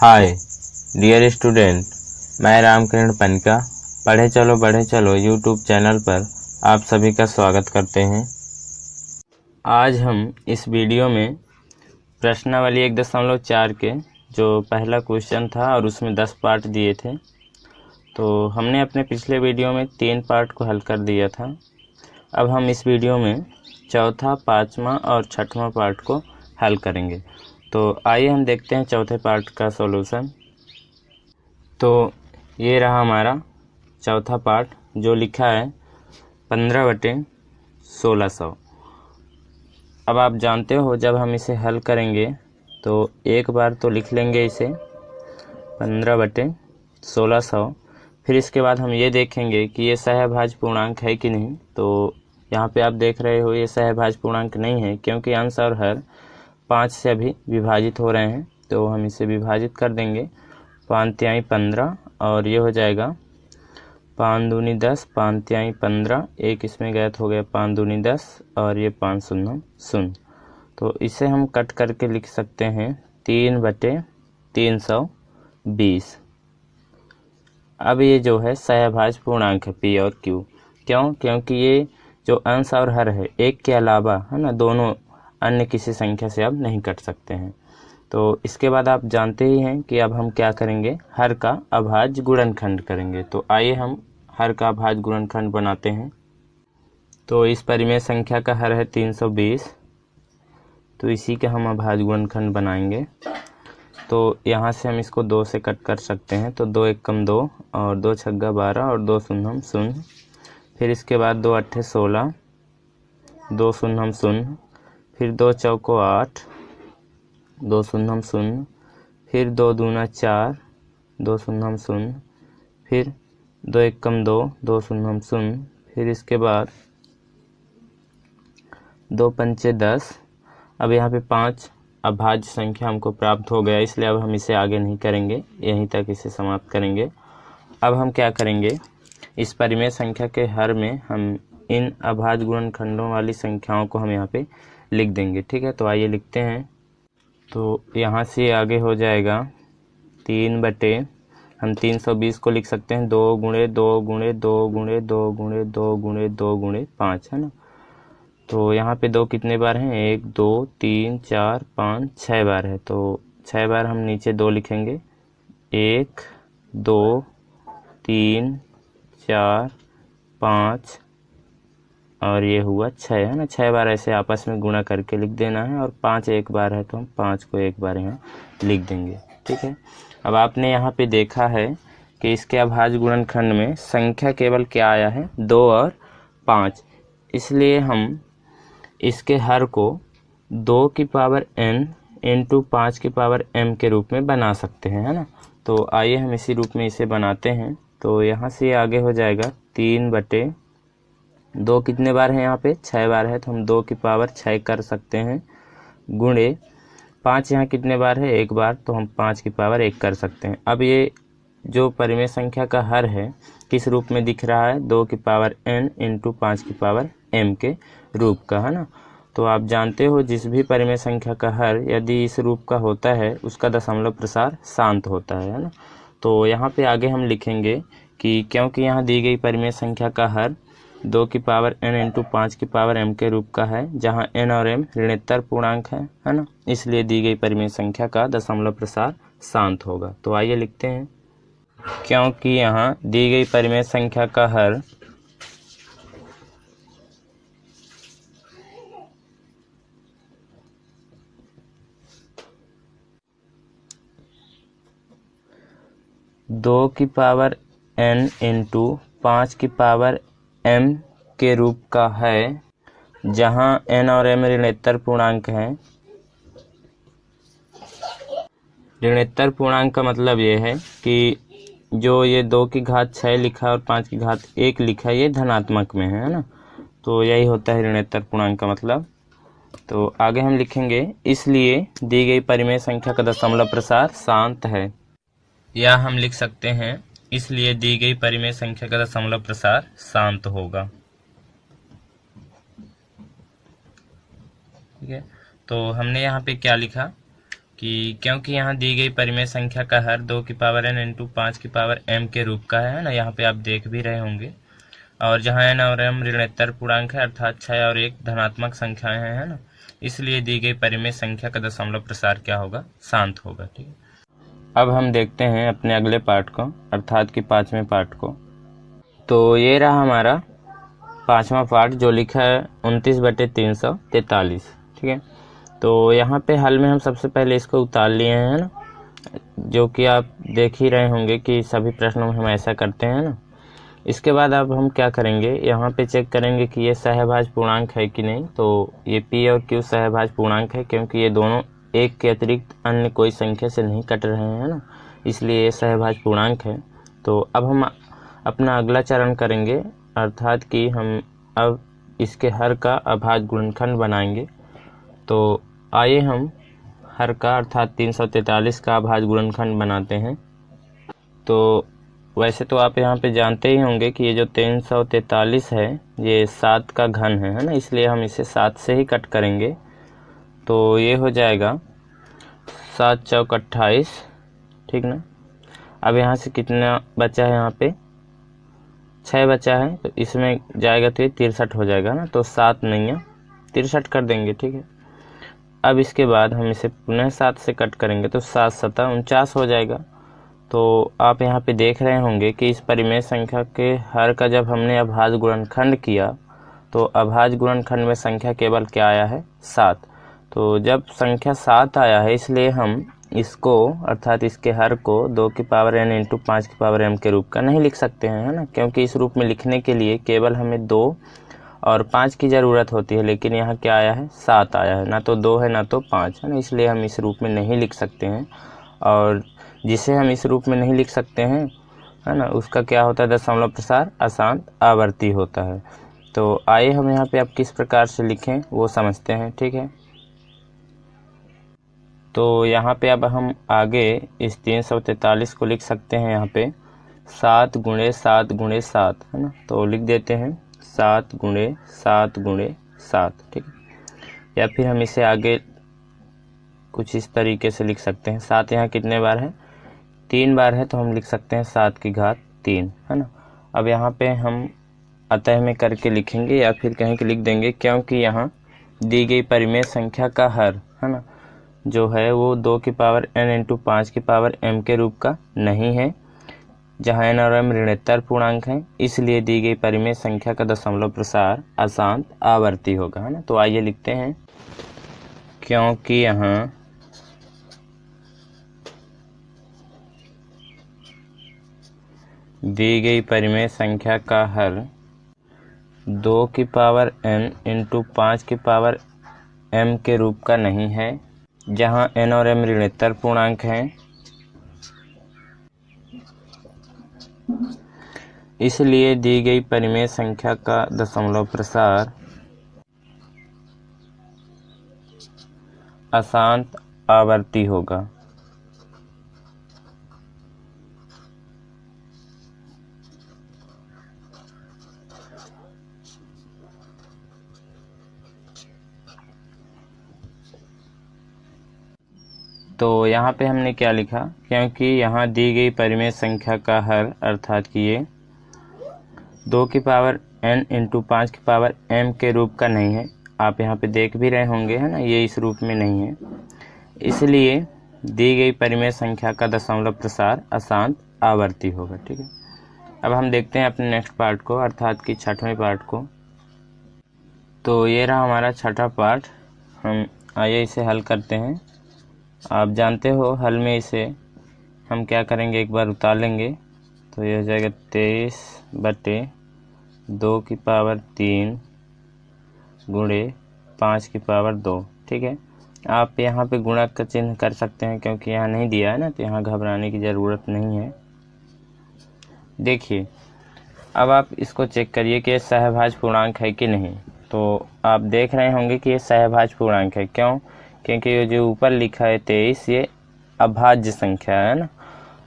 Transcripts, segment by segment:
Hi dear student, मैं रामकिरण पनिका पढ़े चलो बढ़े चलो यूट्यूब चैनल पर आप सभी का स्वागत करते हैं। आज हम इस वीडियो में प्रश्नावली 1.4 के जो पहला क्वेश्चन था और उसमें 10 पार्ट दिए थे, तो हमने अपने पिछले वीडियो में 3 पार्ट को हल कर दिया था। अब हम इस वीडियो में चौथा, पाँचवा और छठवां पार्ट को हल करेंगे। तो आइए हम देखते हैं चौथे पार्ट का सॉल्यूशन। तो ये रहा हमारा चौथा पार्ट जो लिखा है 15/1600। अब आप जानते हो जब हम इसे हल करेंगे तो एक बार तो लिख लेंगे इसे 15/1600। फिर इसके बाद हम ये देखेंगे कि ये सहभाज्य पूर्णांक है कि नहीं। तो यहाँ पे आप देख रहे हो ये सहभाज्य पूर्णांक नहीं है, क्योंकि अंश और हर 5 से अभी विभाजित हो रहे हैं। तो हम इसे विभाजित कर देंगे 5×3 15 और ये हो जाएगा 5 दूनी 10, 5×3 15, एक इसमें गैप हो गया 5 दूनी 10 और ये 5 शून्य शून्य। तो इसे हम कट करके लिख सकते हैं 3/320। अब ये जो है सहभाज्य पूर्णांक है पी और क्यू। क्यों? क्योंकि ये जो अंश और हर है एक के अलावा है ना, दोनों अन्य किसी संख्या से अब नहीं कट सकते हैं। तो इसके बाद आप जानते ही हैं कि अब हम क्या करेंगे, हर का अभाज्य गुणनखंड करेंगे। तो आइए हम हर का अभाज्य गुणनखंड बनाते हैं। तो इस परिमेय संख्या का हर है 320, तो इसी के हम अभाज्य गुणनखंड बनाएंगे। तो यहाँ से हम इसको 2 से कट कर सकते हैं। तो 2 एकम 2 और 2 छक्का 12 और 2 शून्य शून्य। फिर इसके बाद 2 अट्ठे 16, 2 शून्य शून्य, फिर 2 चौको 8, 2 शून्य शून्य, फिर 2 दूना 4, 2 शून्य शून्य, फिर 2 एकम 2, 2 शून्य शून्य, फिर इसके बाद 2 पंचे 10। अब यहाँ पे 5 अभाज्य संख्या हमको प्राप्त हो गया, इसलिए अब हम इसे आगे नहीं करेंगे, यहीं तक इसे समाप्त करेंगे। अब हम क्या करेंगे, इस परिमेय संख्या के हर में हम इन अभाज्य गुणनखंडों वाली संख्याओं को हम यहाँ पे लिख देंगे। ठीक है, तो आइए लिखते हैं। तो यहाँ से आगे हो जाएगा 3 हम 320 को लिख सकते हैं 2 गुणे 2 गुणे 2 गुणे 2 गुणे 2 गुणे 2 गुणे 5, है ना। तो यहाँ पे 2 कितने बार हैं, 1 2 3 4 5 6 बार है। तो 6 बार हम नीचे 2 लिखेंगे, 1 2 3 4 5 और ये हुआ 6, है ना। 6 बार ऐसे आपस में गुणा करके लिख देना है, और 5 एक बार है तो हम 5 को एक बार यहाँ लिख देंगे। ठीक है, अब आपने यहाँ पे देखा है कि इसके अभाज्य गुणनखंड में संख्या केवल क्या आया है, 2 और 5। इसलिए हम इसके हर को 2 की पावर n इंटू 5 की पावर m के रूप में बना सकते हैं, है ना। तो आइए हम इसी रूप में इसे बनाते हैं। तो यहाँ से आगे हो जाएगा 3/2 कितने बार है, यहाँ पे 6 बार है, तो हम 2 की पावर 6 कर सकते हैं, गुणे 5 यहाँ कितने बार है, 1 बार, तो हम 5 की पावर 1 कर सकते हैं। अब ये जो परिमेय संख्या का हर है किस रूप में दिख रहा है, 2 की पावर n इंटू 5 की पावर m के रूप का, है ना। तो आप जानते हो जिस भी परिमेय संख्या का हर यदि इस रूप का होता है उसका दशमलव प्रसार शांत होता है ना। तो यहाँ पे आगे हम लिखेंगे कि क्योंकि यहाँ दी गई परिमेय संख्या का हर 2 की पावर n इंटू 5 की पावर m के रूप का है, जहाँ n और m ऋणोत्तर पूर्णांक है ना, इसलिए दी गई परिमेय संख्या का दशमलव प्रसार शांत होगा। तो आइए लिखते हैं, क्योंकि यहाँ दी गई परिमेय संख्या का हर 2 की पावर n इंटू 5 की पावर m के रूप का है, जहाँ n और m ऋणोत्तर पूर्णांक हैं। ऋणोत्तर पूर्णांक का मतलब ये है कि जो ये 2 की घात 6 लिखा और 5 की घात 1 लिखा, ये धनात्मक में है ना। तो यही होता है ऋणोत्तर पूर्णांक का मतलब। तो आगे हम लिखेंगे, इसलिए दी गई परिमेय संख्या का दशमलव प्रसार शांत है, या हम लिख सकते हैं इसलिए दी गई परिमेय संख्या का दशमलव प्रसार शांत होगा। ठीक है, तो हमने यहाँ पे क्या लिखा कि क्योंकि यहाँ दी गई परिमेय संख्या का हर 2 की पावर n इंटू 5 की पावर m के रूप का है ना, यहाँ पे आप देख भी रहे होंगे। और जहाँ n और m ऋणात्मक पूर्णांक है अर्थात 6 और 1 धनात्मक संख्याएं हैं, है ना, इसलिए दी गई परिमेय संख्या का दशमलव प्रसार क्या होगा, शांत होगा। ठीक है, अब हम देखते हैं अपने अगले पार्ट को अर्थात कि 5वें पार्ट को। तो ये रहा हमारा 5वां पार्ट जो लिखा है 29/343। ठीक है, तो यहाँ पे हल में हम सबसे पहले इसको उतार लिए हैं ना, जो कि आप देख ही रहे होंगे कि सभी प्रश्नों में हम ऐसा करते हैं ना। इसके बाद अब हम क्या करेंगे, यहाँ पे चेक करेंगे कि ये सहभाज्य पूर्णांक है कि नहीं। तो ये P और Q सहभाज्य पूर्णांक है, क्योंकि ये दोनों एक के अतिरिक्त अन्य कोई संख्या से नहीं कट रहे हैं ना, इसलिए ये सहभाज्य पूर्णांक है। तो अब हम अपना अगला चरण करेंगे, अर्थात कि हम अब इसके हर का अभाज्य गुणनखंड बनाएंगे। तो आइए हम हर का अर्थात 343 का अभाज्य गुणनखंड बनाते हैं। तो वैसे तो आप यहाँ पे जानते ही होंगे कि ये जो 343 है ये 7 का घन है ना, इसलिए हम इसे 7 से ही कट करेंगे। तो ये हो जाएगा 7 चौक 28। ठीक ना, अब यहाँ से कितना बचा है, यहाँ पे 6 बचा है, तो इसमें जाएगा तो ये 63 हो जाएगा ना, तो 7 नहीं है 63 कर देंगे। ठीक है, अब इसके बाद हम इसे पुनः 7 से कट करेंगे तो 7 7 49 हो जाएगा। तो आप यहाँ पे देख रहे होंगे कि इस परिमेय संख्या के हर का जब हमने अभाज्य गुणनखंड किया तो अभाज्य गुणनखंड में संख्या केवल क्या आया है, 7। तो जब संख्या 7 आया है, इसलिए हम इसको अर्थात इसके हर को 2 की पावर n इंटू 5 की पावर m के रूप का नहीं लिख सकते हैं, है ना, क्योंकि इस रूप में लिखने के लिए केवल हमें 2 और 5 की ज़रूरत होती है, लेकिन यहाँ क्या आया है, 7 आया है, ना तो 2 है ना तो 5 है ना, इसलिए हम इस रूप में नहीं लिख सकते हैं। और जिसे हम इस रूप में नहीं लिख सकते हैं, है ना, उसका क्या होता है, दशमलव प्रसार अशांत आवर्ती होता है। तो आइए हम यहाँ पे अब किस प्रकार से लिखें वो समझते हैं। ठीक है, तो यहाँ पे अब हम आगे इस 343 को लिख सकते हैं, यहाँ पे 7 × 7 × 7 है ना, तो लिख देते हैं 7 × 7 × 7। ठीक है, या फिर हम इसे आगे कुछ इस तरीके से लिख सकते हैं, 7 यहाँ कितने बार है, 3 बार है, तो हम लिख सकते हैं 7 की घात 3, है ना। अब यहाँ पे हम अतः में करके लिखेंगे या फिर कहीं के लिख देंगे, क्योंकि यहाँ दी गई परिमेय संख्या का हर, है ना, जो है वो 2 की पावर n इंटू 5 की पावर m के रूप का नहीं है, जहाँ n और m ऋणात्मक पूर्णांक हैं, इसलिए दी गई परिमेय संख्या का दशमलव प्रसार अशांत आवर्ती होगा, है ना। तो आइए लिखते हैं, क्योंकि यहाँ दी गई परिमेय संख्या का हर 2 की पावर n इंटू 5 की पावर m के रूप का नहीं है, जहाँ n और m ऋणात्मक पूर्णांक हैं, इसलिए दी गई परिमेय संख्या का दशमलव प्रसार अशांत आवर्ती होगा। तो यहाँ पे हमने क्या लिखा, क्योंकि यहाँ दी गई परिमेय संख्या का हर अर्थात कि ये 2 की पावर n इंटू 5 की पावर m के रूप का नहीं है, आप यहाँ पे देख भी रहे होंगे, है ना, ये इस रूप में नहीं है, इसलिए दी गई परिमेय संख्या का दशमलव प्रसार अशांत आवर्ती होगा। ठीक है, अब हम देखते हैं अपने नेक्स्ट पार्ट को अर्थात कि 6वें पार्ट को। तो ये रहा हमारा 6वां पार्ट, हम आइए इसे हल करते हैं। आप जानते हो हल में इसे हम क्या करेंगे, एक बार उतार लेंगे, तो ये हो जाएगा 23/2 की पावर 3 × 5 की पावर 2। ठीक है, आप यहाँ पे गुणक का चिन्ह कर सकते हैं, क्योंकि यहाँ नहीं दिया है ना, तो यहाँ घबराने की ज़रूरत नहीं है। देखिए, अब आप इसको चेक करिए कि ये सहभाज्य पूर्णांक है कि नहीं। तो आप देख रहे होंगे कि ये सहभाज्य पूर्णांक है, क्यों, क्योंकि ये जो ऊपर लिखा है 23 ये अभाज्य संख्या है ना,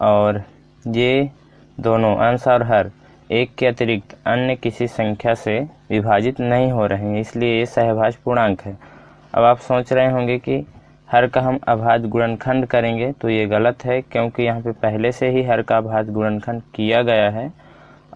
और ये दोनों अंश और हर एक के अतिरिक्त अन्य किसी संख्या से विभाजित नहीं हो रहे हैं, इसलिए ये सहभाज्य पूर्णांक है। अब आप सोच रहे होंगे कि हर का हम अभाज्य गुणनखंड करेंगे तो ये गलत है, क्योंकि यहाँ पे पहले से ही हर का अभाज्य गुणनखंड किया गया है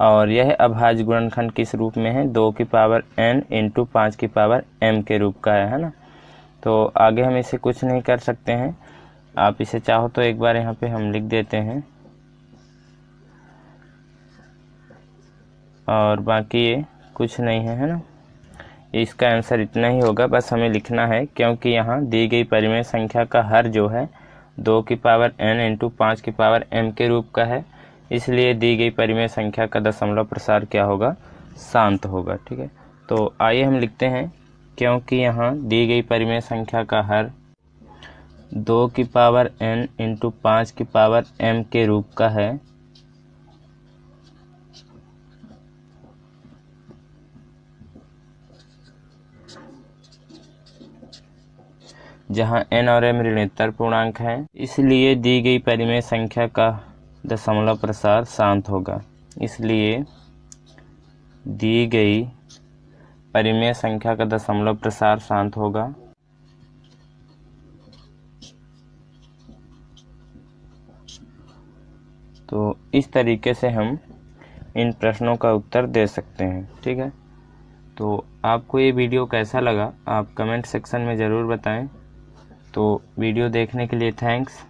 और यह अभाज्य गुणनखंड किस रूप में है, 2 की पावर n इंटू 5 की पावर m के रूप का है ना। तो आगे हम इसे कुछ नहीं कर सकते हैं। आप इसे चाहो तो एक बार यहाँ पे हम लिख देते हैं और बाकी ये कुछ नहीं है ना। इसका आंसर इतना ही होगा, बस हमें लिखना है, क्योंकि यहाँ दी गई परिमेय संख्या का हर जो है 2 की पावर n इंटू 5 की पावर m के रूप का है, इसलिए दी गई परिमेय संख्या का दशमलव प्रसार क्या होगा, शांत होगा। ठीक है, तो आइए हम लिखते हैं, क्योंकि यहाँ दी गई परिमेय संख्या का हर 2 की पावर n इंटू 5 की पावर m के रूप का है, जहां n और m ऋणोत्तर पूर्णांक हैं, इसलिए दी गई परिमेय संख्या का दशमलव प्रसार शांत होगा। इसलिए दी गई परिमेय संख्या का दशमलव प्रसार शांत होगा। तो इस तरीके से हम इन प्रश्नों का उत्तर दे सकते हैं। ठीक है, तो आपको ये वीडियो कैसा लगा आप कमेंट सेक्शन में ज़रूर बताएं। तो वीडियो देखने के लिए थैंक्स।